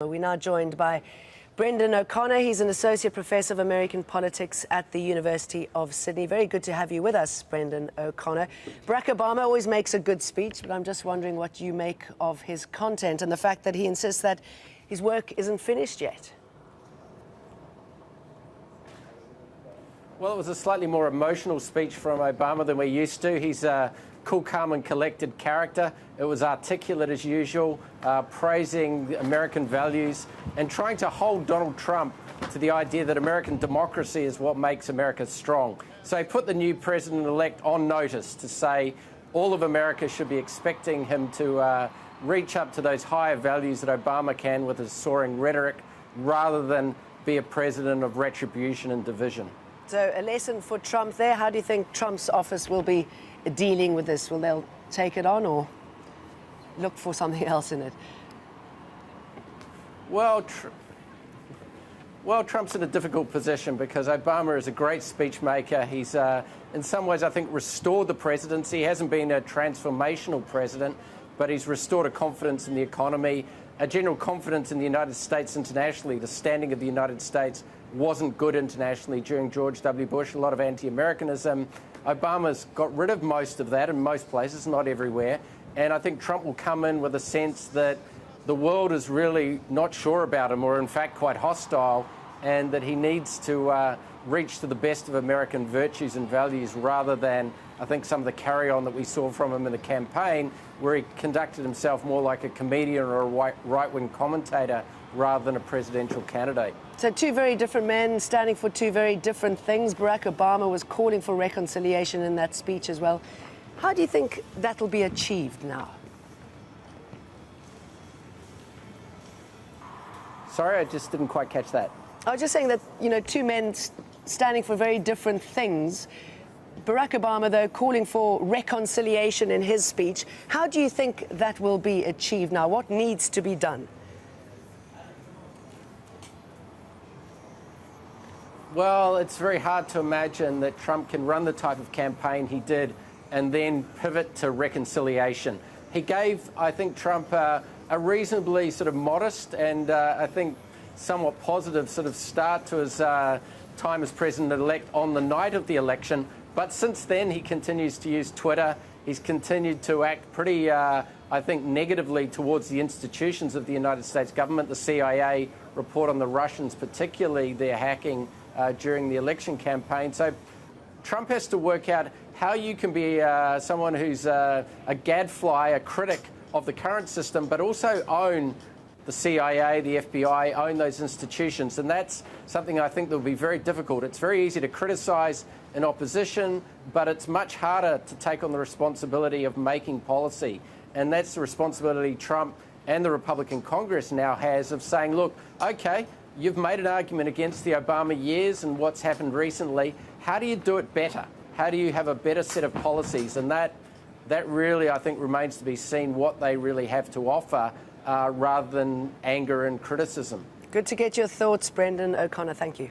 We're now joined by Brendon O'Connor. He's an Associate Professor of American Politics at the University of Sydney. Very good to have you with us, Brendon O'Connor. Barack Obama always makes a good speech, but I'm just wondering what you make of his content and the fact that he insists that his work isn't finished yet. Well, it was a slightly more emotional speech from Obama than we're used to. He's a cool, calm and collected character. It was articulate as usual, praising the American values and trying to hold Donald Trump to the idea that American democracy is what makes America strong. So he put the new president-elect on notice to say all of America should be expecting him to reach up to those higher values that Obama can with his soaring rhetoric, rather than be a president of retribution and division. So a lesson for Trump there. How do you think Trump's office will be dealing with this? Will they take it on or look for something else in it? Well, Trump's in a difficult position because Obama is a great speech maker. He's, in some ways, I think, restored the presidency. He hasn't been a transformational president, but he's restored a confidence in the economy, a general confidence in the United States internationally. The standing of the United States wasn't good internationally during George W. Bush, a lot of anti-Americanism. Obama's got rid of most of that in most places, not everywhere. And I think Trump will come in with a sense that the world is really not sure about him, or in fact quite hostile, and that he needs to reach to the best of American virtues and values, rather than, I think, some of the carry-on that we saw from him in the campaign, where he conducted himself more like a comedian or a right-wing commentator rather than a presidential candidate. So two very different men standing for two very different things. Barack Obama was calling for reconciliation in that speech as well. How do you think that will be achieved now? Sorry, I just didn't quite catch that. I was just saying that, you know, two men standing for very different things. Barack Obama, though, calling for reconciliation in his speech. How do you think that will be achieved now? What needs to be done? Well, it's very hard to imagine that Trump can run the type of campaign he did and then pivot to reconciliation. He gave, I think, Trump a reasonably sort of modest and I think somewhat positive sort of start to his time as president-elect on the night of the election. But since then, he continues to use Twitter. He's continued to act pretty, I think, negatively towards the institutions of the United States government. The CIA report on the Russians, particularly their hacking during the election campaign. So Trump has to work out how you can be someone who's a gadfly, a critic of the current system, but also own the CIA, the FBI, own those institutions. And that's something I think that will be very difficult. It's very easy to criticise in opposition, but it's much harder to take on the responsibility of making policy. And that's the responsibility Trump and the Republican Congress now has of saying, look, OK, you've made an argument against the Obama years and what's happened recently. How do you do it better? How do you have a better set of policies? And that really, I think, remains to be seen, what they really have to offer, rather than anger and criticism. Good to get your thoughts, Brendon O'Connor. Thank you.